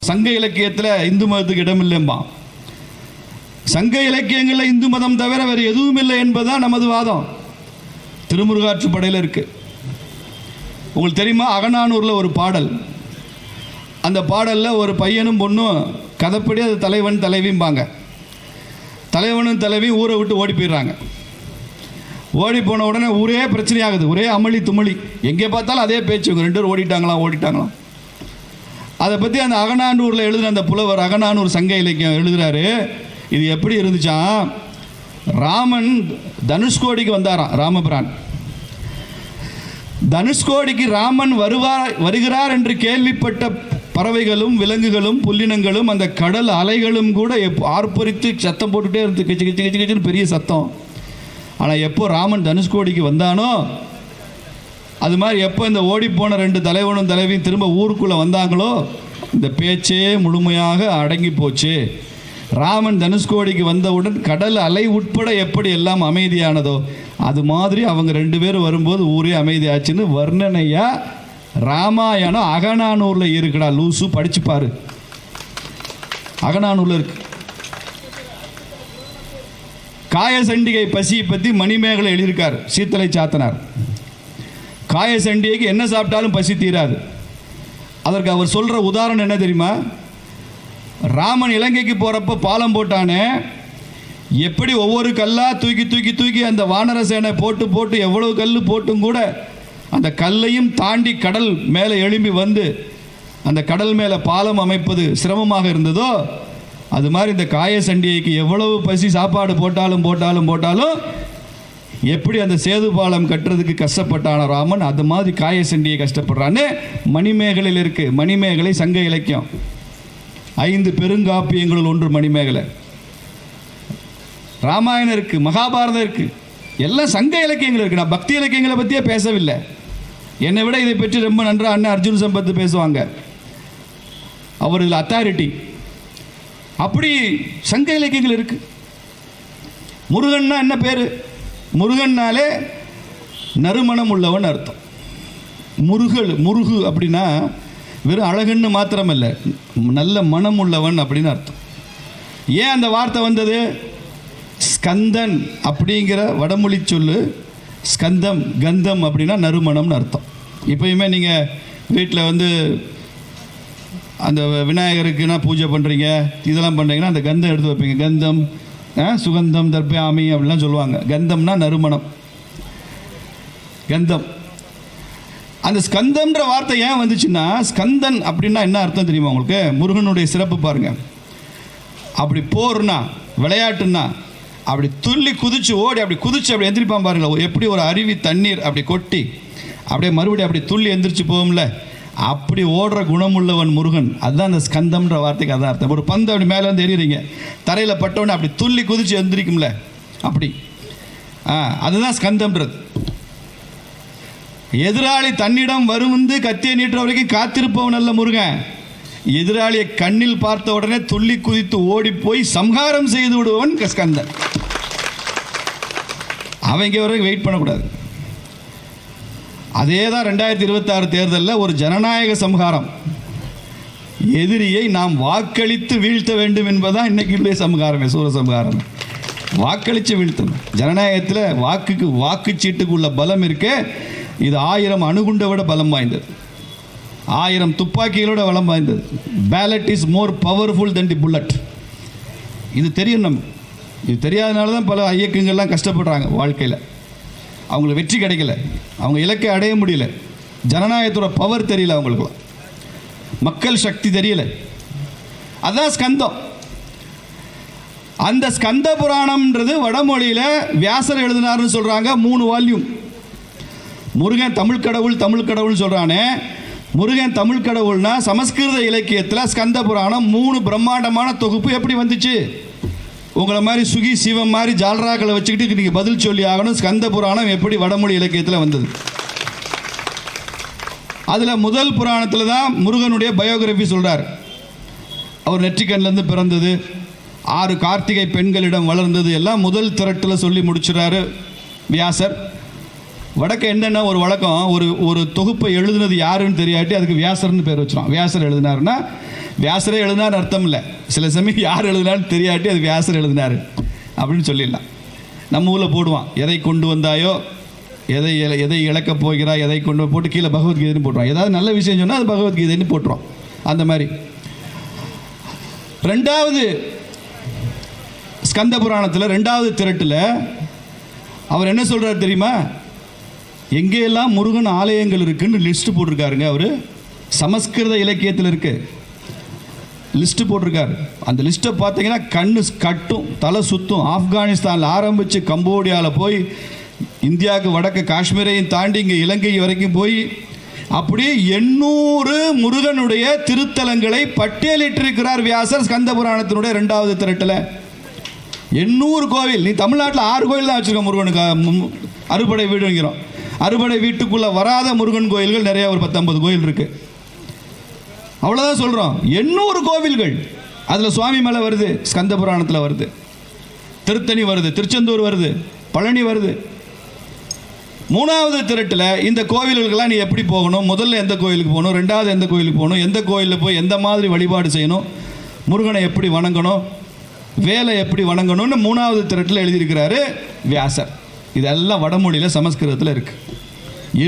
சங்க இலக்கியத்தில் இந்து மதத்துக்கு இடம் இல்லைம்பா. சங்க இலக்கியங்களில் இந்து மதம் தவிர வேறு எதுவும் இல்லை என்பதுதான் நமது வாதம். திருமுருகாற்றுப்படையில் இருக்கு. உங்களுக்கு தெரியுமா, அகநானூரில் ஒரு பாடல். அந்த பாடலில் ஒரு பையனும் பொண்ணும் கதைப்படி அது தலைவன் தலைவிம்பாங்க. தலைவனும் தலைவியும் ஊரை விட்டு ஓடி போயிடுறாங்க. ஓடி போன உடனே ஊரே பிரச்சனையாகுது, ஒரே அமளி துமளி, எங்கே பார்த்தாலும் அதே பேச்சு, இவங்க 2 பேரும் ஓடிட்டாங்களாம். அதை பற்றி அந்த அகநானூரில் எழுதுன அந்த புலவர், அகநானூர் சங்க இலக்கியம் எழுதுகிறாரு. இது எப்படி இருந்துச்சான், ராமன் தனுஷ்கோடிக்கு வந்தாராம். ராமபிரான் தனுஷ்கோடிக்கு ராமன் வருகிறார் என்று கேள்விப்பட்ட பறவைகளும் விலங்குகளும் புல்லினங்களும் அந்த கடல் அலைகளும் கூட ஆர்ப்பரித்து சத்தம் போட்டுகிட்டே இருந்து கிச்சு கிச்சு கிச்சு கிச்சுன்னு பெரிய சத்தம். ஆனால் எப்போ ராமன் தனுஷ்கோடிக்கு வந்தானோ, அது மாதிரி எப்போ இந்த ஓடிப்போன 2 தலைவனும் தலைவியும் திரும்ப ஊருக்குள்ளே வந்தாங்களோ, இந்த பேச்சே முழுமையாக அடங்கி போச்சு. ராமன் தனுஷ்கோடிக்கு வந்தவுடன் கடல் அலை உட்பட எப்படி எல்லாம் அமைதியானதோ, அது மாதிரி அவங்க 2 பேரும் வரும்போது ஊரே அமைதியாச்சுன்னு வர்ணனையா ராமாயணம் அகநானூரில் இருக்குடா லூசு, படிச்சு பாரு. அகநானூரில் இருக்கு. காயசண்டிகை பசியை பற்றி மணிமேகலை எழுதியிருக்கார் சீத்தலை சாத்தனார். காயசண்டிகைக்கு என்ன சாப்பிட்டாலும் பசி தீராது. அதற்கு அவர் சொல்கிற உதாரணம் என்ன தெரியுமா, ராமன் இலங்கைக்கு போகிறப்ப பாலம் போட்டானே, எப்படி ஒவ்வொரு கல்லாக தூக்கி தூக்கி தூக்கி அந்த வானர சேனை போட்டு எவ்வளவு கல் போட்டும் கூட அந்த கல்லையும் தாண்டி கடல் மேலே எழும்பி வந்து அந்த கடல் மேலே பாலம் அமைப்பது சிரமமாக இருந்ததோ, அது மாதிரி இந்த காயசண்டிகைக்கு எவ்வளவு பசி சாப்பாடு போட்டாலும் எப்படி அந்த சேது பாலம் கட்டுறதுக்கு கஷ்டப்பட்டான ராமன், அது மாதிரி காயசண்டிகை கஷ்டப்படுறான்னு மணிமேகலையில் இருக்கு. மணிமேகலை சங்க இலக்கியம், 5 பெருங்காப்பியங்களுள் ஒன்று மணிமேகலை. ராமாயணம் இருக்கு, மகாபாரதம் இருக்கு, எல்லாம் சங்க இலக்கியங்கள் இருக்கு. நான் பக்தி இலக்கியங்களை பற்றியே பேசவில்லை. என்னை விட இதை பற்றி ரொம்ப நன்றாக அண்ணன் அர்ஜுன் சம்பத் பேசுவாங்க. அவர் இதில் அத்தாரிட்டி. அப்படி சங்க இலக்கியங்கள் இருக்கு. முருகன்னா என்ன பேர்? முருகன்னாலே நறுமணம் உள்ளவன் அர்த்தம். முருகு அப்படின்னா வெறும் அழகுன்னு மாத்திரமல்ல, நல்ல மனம் உள்ளவன் அப்படின்னு அர்த்தம். ஏன் அந்த வார்த்தை வந்தது? ஸ்கந்தன் அப்படிங்கிற வடமொழி சொல்லு. ஸ்கந்தம் கந்தம் அப்படின்னா நறுமணம்னு அர்த்தம். இப்போயுமே நீங்கள் வீட்டில் வந்து அந்த விநாயகருக்குன்னா பூஜை பண்ணுறீங்க, இதெல்லாம் பண்ணுறீங்கன்னா அந்த கந்தம் எடுத்து வைப்பீங்க. கந்தம் சுகந்தம் தர்பியாமி அப்படிலாம் சொல்லுவாங்க. கந்தம்னா நறுமணம், கந்தம். அந்த ஸ்கந்தம்ன்ற வார்த்தை ஏன் வந்துச்சுன்னா, ஸ்கந்தன் அப்படின்னா என்ன அர்த்தம் தெரியுமா உங்களுக்கு? முருகனுடைய சிறப்பு பாருங்கள். அப்படி போர்னா விளையாட்டுன்னா அப்படி துள்ளி குதிச்சு ஓடி அப்படி குதிச்சு அப்படி எந்திரிப்பான் பாருங்களா, எப்படி ஒரு அருவி தண்ணீர் அப்படி கொட்டி அப்படியே மறுபடியும் அப்படி துள்ளி எந்திரிச்சு போகும்ல, அப்படி ஓடுற குணமுள்ளவன் முருகன். அதுதான் அந்த ஸ்கந்தம்ன்ற வார்த்தைக்கு அதான் அர்த்தம். ஒரு பந்து அப்படி மேலே வந்து எறிகிறீங்க, தரையில் பட்டவொடனே அப்படி துள்ளி குதிச்சு எந்திரிக்கும்ல, அப்படி அதுதான் ஸ்கந்தம்ன்றது. எதிராளி தன்னிடம் வந்து கத்தியை நீட்டுற வரைக்கும் காத்திருப்பவன் அல்ல முருகன். எதிராளியை கண்ணில் பார்த்த உடனே துள்ளி குதித்து ஓடி போய் சம்ஹாரம் செய்து விடுவவன் ஸ்கந்தன். அவங்க வரைக்கும் வெயிட் பண்ணக்கூடாது. அதே தான் 2026 தேர்தலில் ஒரு ஜனநாயக சம்ஹாரம். எதிரியை நாம் வாக்களித்து வீழ்த்த வேண்டும் என்பதுதான் இன்னைக்கு சம்ஹாரமே, சூரசம்ஹாரம். வாக்களித்து வீழ்த்தணும். ஜனநாயகத்தில் வாக்குச்சீட்டுக்கு உள்ள பலம் இருக்கே, இது 1000 அணுகுண்டை விட பலம் வாய்ந்தது, 1000 துப்பாக்கிகளோட பலம் வாய்ந்தது. Pellet is more powerful than the bullet. இது தெரியும். இது தெரியாதனால தான் பல இயக்கங்கள்லாம் கஷ்டப்படுறாங்க வாழ்க்கையில். அவங்களுக்கு வெற்றி கிடைக்கல, அவங்க இலக்கை அடைய முடியல. ஜனநாயகத்தோட பவர் தெரியல அவங்களுக்குலாம், மக்கள் சக்தி தெரியல. அதுதான் ஸ்கந்தம். அந்த ஸ்கந்த புராணம்ன்றது வடமொழியில் வியாசர் எழுதினார்னு சொல்கிறாங்க. 3 வால்யூம். முருகன் தமிழ் கடவுள் சொல்கிறானே, முருகன் தமிழ் கடவுள்னா சமஸ்கிருத இலக்கியத்தில் ஸ்கந்த புராணம் 3 பிரம்மாண்டமான தொகுப்பு எப்படி வந்துச்சு? உங்களை மாதிரி சுகி சிவம் மாதிரி ஜால்ராக்களை வச்சுக்கிட்டு நீங்கள் பதில் சொல்லி ஆகணும். ஸ்கந்த புராணம் எப்படி வடமொழி இலக்கியத்தில் வந்தது? அதில் முதல் புராணத்தில் தான் முருகனுடைய பயோகிராஃபி சொல்கிறார். அவர் நெற்றிக்கண்ணிலேருந்து பிறந்தது, 6 கார்த்திகை பெண்களிடம் வளர்ந்தது, எல்லாம் முதல் திரட்டில் சொல்லி முடிச்சுறாரு வியாசர். வடக்க என்னென்ன ஒரு வழக்கம், ஒரு தொகுப்பை எழுதுனது யாருன்னு தெரியாட்டி அதுக்கு வியாசர்னு பேர் வச்சிடும். வியாசர் எழுதினாருன்னா வியாசரே எழுதினார் அர்த்தம் இல்லை. சில சமயம் யார் எழுதினாலும் தெரியாட்டி அது வியாசர் எழுதினார் அப்படின்னு சொல்லிடலாம். நம்ம ஊரில் போடுவான், எதை கொண்டு வந்தாயோ, எதை இழக்கப் போகிறாய், எதை கொண்டு போட்டு கீழே பகவத்கீதைன்னு போட்டுருவான். ஏதாவது நல்ல விஷயம் சொன்னால் அது பகவத்கீதைன்னு போட்டுருவான். அந்த மாதிரி ரெண்டாவது ஸ்கந்த புராணத்தில் ரெண்டாவது திரட்டில் அவர் என்ன சொல்கிறார் தெரியுமா? எங்கேயெல்லாம் முருகன் ஆலயங்கள் இருக்குன்னு லிஸ்ட்டு போட்டிருக்காருங்க. அவர் சமஸ்கிருத இலக்கியத்தில் இருக்கு லிஸ்ட்டு போட்டிருக்காரு. அந்த லிஸ்ட்டை பார்த்தீங்கன்னா கண்ணு கட்டும், தலை சுத்தும். ஆப்கானிஸ்தானில் ஆரம்பித்து கம்போடியாவில் போய் இந்தியாவுக்கு வடக்கு காஷ்மீரையும் தாண்டி இங்கே இலங்கை வரைக்கும் போய் அப்படி 800 முருகனுடைய திருத்தலங்களை பட்டியலிட்டிருக்கிறார் வியாசர் ஸ்கந்த புராணத்தினுடைய ரெண்டாவது திரட்டில். 800 கோவில். நீ தமிழ்நாட்டில் 6 கோவில் தான் வச்சுருக்க முருகனுக்கு. அறுபடை வீடுங்கிறோம். அறுபடை வீட்டுக்குள்ளே வராத முருகன் கோயில்கள் நிறைய, ஒரு 19 கோயில் இருக்குது. அவ்வளோதான் சொல்கிறோம். 800 கோவில்கள். அதில் சுவாமி மலை வருது, ஸ்கந்த புராணத்தில் வருது, திருத்தணி வருது, திருச்செந்தூர் வருது, பழனி வருது. மூணாவது திரட்டில் இந்த கோவில்களுக்கெல்லாம் நீ எப்படி போகணும், முதல்ல எந்த கோயிலுக்கு போகணும், ரெண்டாவது எந்த கோயிலுக்கு போகணும், எந்த கோயிலில் போய் எந்த மாதிரி வழிபாடு செய்யணும், முருகனை எப்படி வணங்கணும், வேலை எப்படி வணங்கணும்னு மூணாவது திரட்டில் எழுதியிருக்கிறாரு வியாசர். இதெல்லாம் வடமொழியில் சமஸ்கிருதத்தில் இருக்குது.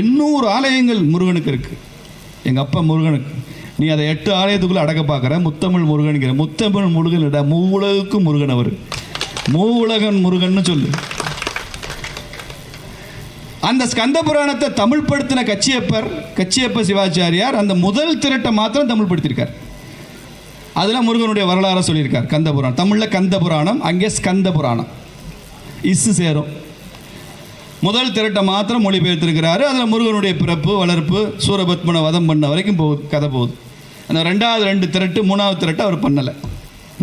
800 ஆலயங்கள் முருகனுக்கு இருக்குது. எங்கள் அப்பா முருகனுக்கு. நீ அதை 8 ஆலயத்துக்குள்ளே அடக்க பார்க்குற. முத்தமிழ் முருகனுங்கிற. முத்தமிழ் முருகன் இட மூவுலகுக்கு முருகன். அவர் மூவுலகன் முருகன்னு சொல்லு. அந்த ஸ்கந்த புராணத்தை தமிழ் படுத்தின கச்சியப்ப சிவாச்சாரியார் அந்த முதல் திரட்டை மாத்திரம் தமிழ் படுத்தியிருக்கார். அதில் முருகனுடைய வரலாறு சொல்லியிருக்கார். கந்த புராணம் தமிழில் கந்த புராணம், அங்கே ஸ்கந்த புராணம் இஸ்ஸு சேரும். முதல் திரட்டை மாத்திரம் மொழிபெயர்த்திருக்கிறாரு. அதில் முருகனுடைய பிறப்பு, வளர்ப்பு, சூரபத்மனை வதம் பண்ண வரைக்கும் போகுது, கதை போகுது. அந்த ரெண்டாவது 2 திரட்டு, மூணாவது திரட்டு அவர் பண்ணலை.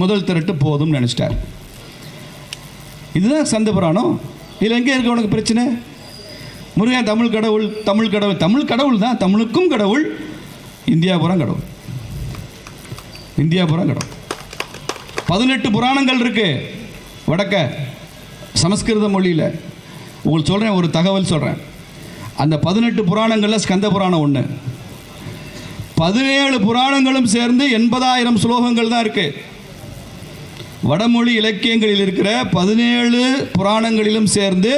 முதல் திரட்டு போதும்னு நினச்சிட்டார். இதுதான் ஸ்கந்த புராணம். இதில் எங்கே இருக்க உனக்கு பிரச்சனை? முருகன் தமிழ் கடவுள், தமிழ் கடவுள், தமிழ் கடவுள் தான். தமிழுக்கும் கடவுள், இந்தியாபுரம் கடவுள், இந்தியாபுரம் கடவுள். 18 புராணங்கள் இருக்கு வடக்க சமஸ்கிருத மொழியில். உங்களுக்கு சொல்கிறேன், ஒரு தகவல் சொல்கிறேன். அந்த 18 புராணங்களில் ஸ்கந்த புராணம் ஒன்று. 17 புராணங்களும் சேர்ந்து 80,000 ஸ்லோகங்கள் தான் இருக்குது. வடமொழி இலக்கியங்களில் இருக்கிற 17 புராணங்களிலும் சேர்ந்து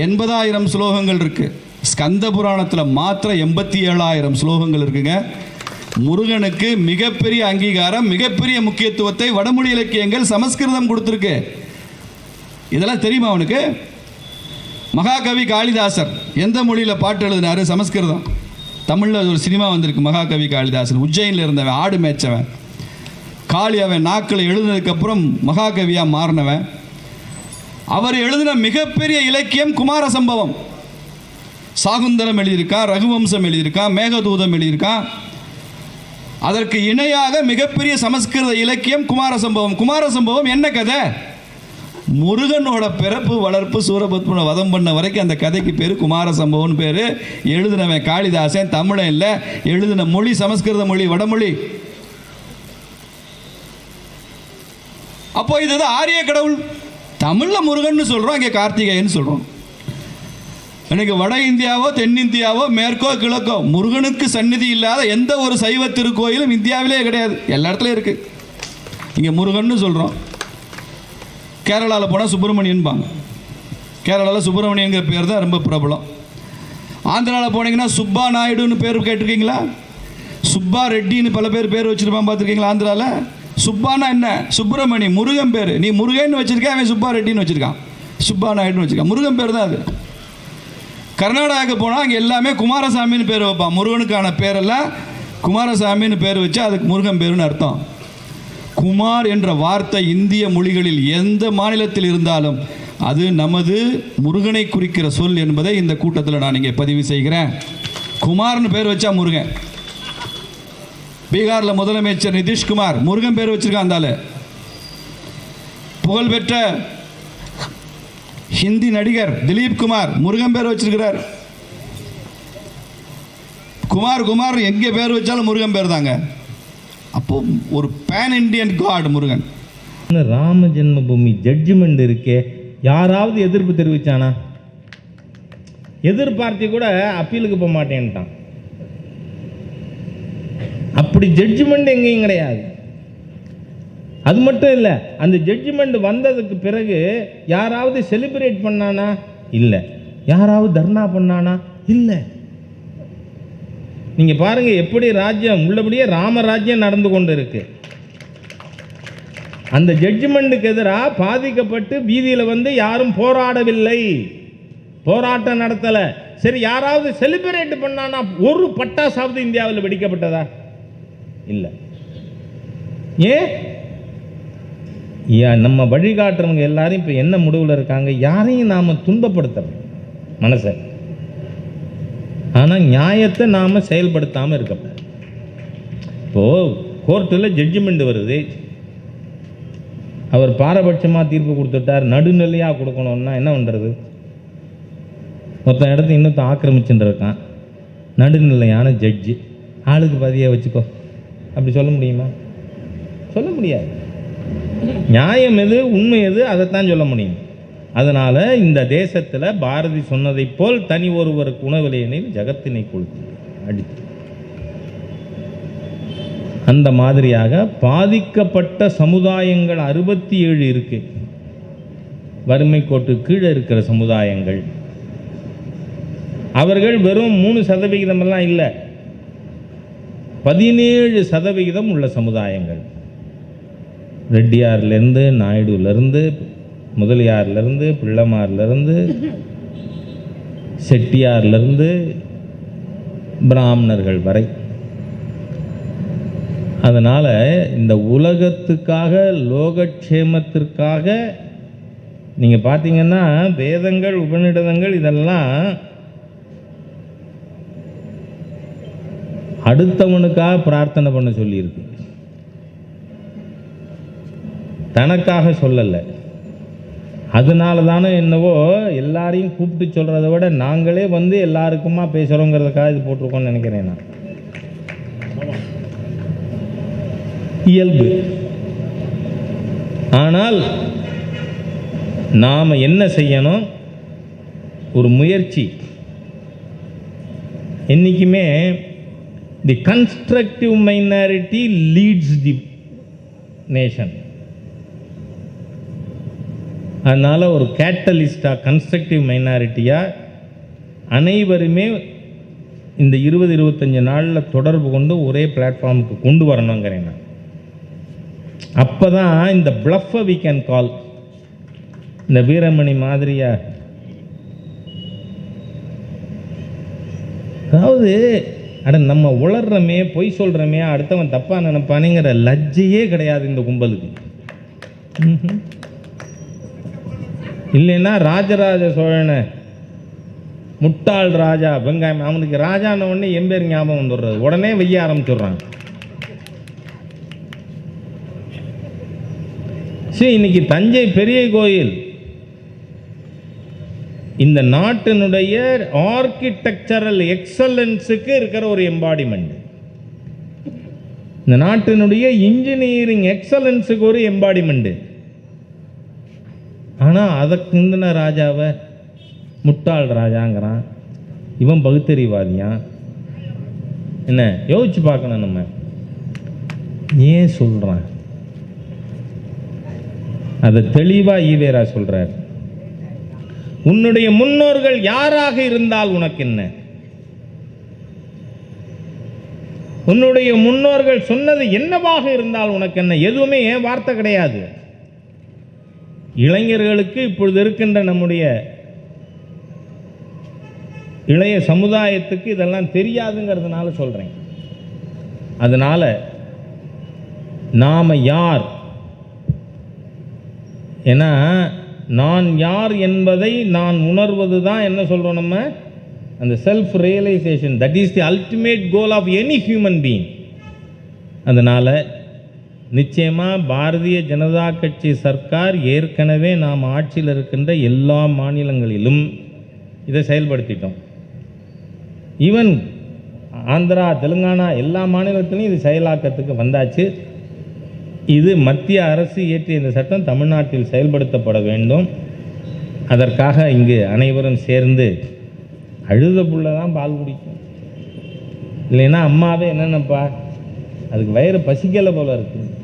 80,000 ஸ்லோகங்கள் இருக்குது. ஸ்கந்த புராணத்தில் மாத்திரம் 87,000 ஸ்லோகங்கள் இருக்குங்க. முருகனுக்கு மிகப்பெரிய அங்கீகாரம், மிகப்பெரிய முக்கியத்துவத்தை வடமொழி இலக்கியங்கள் சமஸ்கிருதம் கொடுத்துருக்கு. இதெல்லாம் தெரியுமா அவனுக்கு? மகாகவி காளிதாசர் எந்த மொழியில் பாட்டு எழுதினாரு? சமஸ்கிருதம். தமிழில் ஒரு சினிமா வந்திருக்கு, மகாகவி காளிதாசன். உஜ்ஜயினில் இருந்தவன், ஆடு மேய்ச்சவன், காளி அவன் நாக்கில் எழுதினதுக்கப்புறம் மகாகவியாக மாறினவன். அவர் எழுதின மிகப்பெரிய இலக்கியம் குமார சம்பவம். சாகுந்தரம் எழுதியிருக்கான், ரகுவம்சம் எழுதியிருக்கான், மேகதூதம் எழுதியிருக்கான். அதற்கு இணையாக மிகப்பெரிய சமஸ்கிருத இலக்கியம் குமார சம்பவம். குமார சம்பவம் என்ன கதை? முருகனோட பிறப்பு, வளர்ப்பு, சூரபத்மனை வதம் பண்ண வரைக்கும் அந்த கதைக்கு பேர் குமார சம்பவம்னு பேர். எழுதினவன் காளிதாசன். தமிழன் இல்லை, எழுதின மொழி சமஸ்கிருத மொழி, வடமொழி. அப்போ இதுதான் ஆரிய கடவுள். தமிழில் முருகன்னு சொல்கிறோம், இங்கே கார்த்திகேயன்னு சொல்கிறோம். எனக்கு வட இந்தியாவோ தென்னிந்தியாவோ மேற்கோ கிழக்கோ முருகனுக்கு சந்நிதி இல்லாத எந்த ஒரு சைவ திருக்கோயிலும் இந்தியாவிலே கிடையாது. எல்லா இடத்துலையும் இருக்குது. இங்கே முருகன்னு சொல்கிறோம். கேரளாவில் போனால் சுப்பிரமணியன்பாங்க. கேரளாவில் சுப்பிரமணியங்கிற பேர் தான் ரொம்ப பிரபலம். ஆந்திராவில் போனீங்கன்னா சுப்பா நாயுடுன்னு பேர் கேட்டிருக்கீங்களா? சுப்பா ரெட்டின்னு பல பேர் வச்சுருப்பான், பார்த்துருக்கீங்களா? ஆந்திராவில் சுப்பானா என்ன? சுப்பிரமணி, முருகன் பேர். நீ முருகன் வச்சுருக்கேன், அவன் சுப்பா ரெட்டின்னு வச்சுருக்கான், சுப்பா நாயுடுன்னு வச்சுருக்கான். முருகன் பேர் தான் அது. கர்நாடகாவுக்கு போனால் அங்கே எல்லாமே குமாரசாமின்னு பேர் வைப்பான். முருகனுக்கான பேரெல்லாம் குமாரசாமின்னு பேர் வச்சு அதுக்கு முருகன் பேருன்னு அர்த்தம். குமார் என்ற வார்த்தை இந்திய மொழிகளில் எந்த மாநிலத்தில் இருந்தாலும் அது நமது முருகனை குறிக்கிற சொல் என்பதை இந்த கூட்டத்தில் நான் இங்கே பதிவு செய்கிறேன். குமார்னு பேர் வச்சா முருகன். பீகாரில் முதலமைச்சர் நிதிஷ்குமார் முருகன் பேர் வச்சிருக்கான். அந்தால புகழ்பெற்ற ஹிந்தி நடிகர் திலீப் குமார் முருகன் பேர் வச்சிருக்கிறார். குமார் எங்கே பேர் வச்சாலும் முருகன் பேர் தாங்க. அப்போ ஒரு pan Indian god Murugan. Rama Janmabhoomi judgement இருக்கே, யாராவது எதிர்ப்பு தெரிவிச்சானா? எதிர்பார்த்தி கூட அப்பீலுக்கு போக மாட்டேன்ட்டான். அப்படி அப்படி ஜட்ஜ்மெண்ட் எங்கேயும் கிடையாது. அது மட்டும் இல்லை, அந்த ஜட்ஜ்மெண்ட் வந்ததுக்கு பிறகு யாராவது செலிப்ரேட் பண்ணானா? இல்லை. யாராவது தர்ணா பண்ணானா? இல்லை. நீங்க பாருங்க எப்படி ராஜ்யம் உள்ளபடியே ராமராஜ்யம் நடந்து கொண்டு இருக்கு. அந்த ஜட்ஜ்மெண்ட்டுக்கு எதிராக பாதிக்கப்பட்டு வீதியில் வந்து யாரும் போராடவில்லை, போராட்டம் நடத்தல. சரி, யாராவது செலிப்ரேட் பண்ணானா? ஒரு பட்டாசாவது இந்தியாவில் வெடிக்கப்பட்டதா? இல்லை. ஏன் நம்ம வழிகாட்டுறவங்க எல்லாரும் இப்போ என்ன முடிவில் இருக்காங்க? யாரையும் நாம் துன்பப்படுத்துறோம் மனசை, ஆனால் நியாயத்தை நாம் செயல்படுத்தாமல் இருக்கப்படாது. இப்போது கோர்ட்டில் ஜட்ஜ்மெண்ட் வருது, அவர் பாரபட்சமாக தீர்ப்பு கொடுத்துட்டார், நடுநிலையாக கொடுக்கணும்னா என்ன பண்ணுறது? மொத்த இடத்த இன்னொருத்த ஆக்கிரமிச்சுட்டு இருக்கான், நடுநிலையான ஜட்ஜு, ஆளுக்கு பதியாக வச்சுக்கோ, அப்படி சொல்ல முடியுமா? சொல்ல முடியாது. நியாயம் எது, உண்மை எது, அதைத்தான் சொல்ல முடியும். அதனால் இந்த தேசத்தில் பாரதி சொன்னதை போல் தனி ஒருவருக்கு உணவில்லையெனில் ஜகத்தினை கொளுத்தி அடித்து, அந்த மாதிரியாக பாதிக்கப்பட்ட சமுதாயங்கள் 67 இருக்கு. வறுமை கோட்டு கீழே இருக்கிற சமுதாயங்கள், அவர்கள் வெறும் 3% எல்லாம் இல்லை, 17% உள்ள சமுதாயங்கள். ரெட்டியார்லேருந்து, நாயுடுலேருந்து, முதலியார்லேருந்து, பிள்ளமார்லேருந்து, செட்டியார்லேருந்து, பிராமணர்கள் வரை. அதனால் இந்த உலகத்துக்காக, லோகக்ஷேமத்திற்காக நீங்கள் பார்த்தீங்கன்னா வேதங்கள், உபநிடதங்கள் இதெல்லாம் அடுத்தவனுக்காக பிரார்த்தனை பண்ண சொல்லியிருக்கு, தனக்காக சொல்லலை. அதனால தானே என்னவோ எல்லாரையும் கூப்பிட்டு சொல்கிறத விட நாங்களே வந்து எல்லாருக்குமா பேசுகிறோங்கிறதுக்காக இது போட்டிருக்கோன்னு நினைக்கிறேன் நான். இயல்பு. ஆனால் நாம் என்ன செய்யணும்? ஒரு முயற்சி. என்றைக்குமே the constructive minority leads the nation. அதனால் ஒரு கேட்டலிஸ்டாக, கன்ஸ்ட்ரக்டிவ் மைனாரிட்டியாக அனைவருமே இந்த 20-25 நாளில் தொடர்பு கொண்டு ஒரே பிளாட்ஃபார்முக்கு கொண்டு வரணுங்கிறேன் நான். அப்போ தான் இந்த பிளஃபை வி கேன் கால். இந்த வீரமணி மாதிரியா, அதாவது நம்ம உளர்றமே, பொய் சொல்கிறோமே, அடுத்தவன் தப்பாக நினைப்பானுங்கிற லஜ்ஜையே கிடையாது இந்த கும்பலுக்கு. இல்லைன்னா ராஜராஜ சோழனை முட்டாள் ராஜா, வெங்காயம், அவனுக்கு ராஜான உடனே எம்பேர் ஞாபகம் வந்துடுறது, உடனே வெய்ய ஆரம்பிச்சுடுறான். சரி, இன்னைக்கு தஞ்சை பெரிய கோயில் இந்த நாட்டினுடைய ஆர்கிடெக்சரல் எக்ஸலன்ஸுக்கு இருக்கிற ஒரு எம்பாடிமெண்ட், இந்த நாட்டினுடைய இன்ஜினியரிங் எக்ஸலன்ஸுக்கு ஒரு எம்பாடிமெண்ட். ஆனால் அதற்கு முந்தின ராஜாவை முட்டாள் ராஜாங்கிறான், இவன் பகுத்தறிவாதியான். என்ன யோசிச்சு பார்க்கணும் நம்ம. ஏன் சொல்கிறான்? அதை தெளிவாக ஈவேரா சொல்கிறார். உன்னுடைய முன்னோர்கள் யாராக இருந்தால் உனக்கு என்ன? உன்னுடைய முன்னோர்கள் சொன்னது என்னவாக இருந்தால் உனக்கு என்ன? எதுவுமே ஏன் வார்த்தை கிடையாது. இளைஞர்களுக்கு, இப்பொழுது இருக்கின்ற நம்முடைய இளைய சமுதாயத்துக்கு இதெல்லாம் தெரியாதுங்கிறதுனால சொல்கிறேன். அதனால் நாம் யார், ஏன்னா நான் யார் என்பதை நான் உணர்வது தான் என்ன சொல்கிறோம் நம்ம, அந்த self realisation. That is the ultimate goal of any human being. அதனால் நிச்சயமாக பாரதிய ஜனதா கட்சி சர்க்கார் ஏற்கனவே நாம் ஆட்சியில் இருக்கின்ற எல்லா மாநிலங்களிலும் இதை செயல்படுத்திட்டோம். ஈவன் ஆந்திரா, தெலுங்கானா எல்லா மாநிலத்திலையும் இது செயலாக்கத்துக்கு வந்தாச்சு. இது மத்திய அரசு இயற்றிய இந்த சட்டம் தமிழ்நாட்டில் செயல்படுத்தப்பட வேண்டும். அதற்காக இங்கு அனைவரும் சேர்ந்து, அழுத புள்ள தான் பால் குடிக்கும், இல்லைன்னா அம்மாவே என்னென்னப்பா அதுக்கு வயிறு பசிக்கலை போல இருக்கு.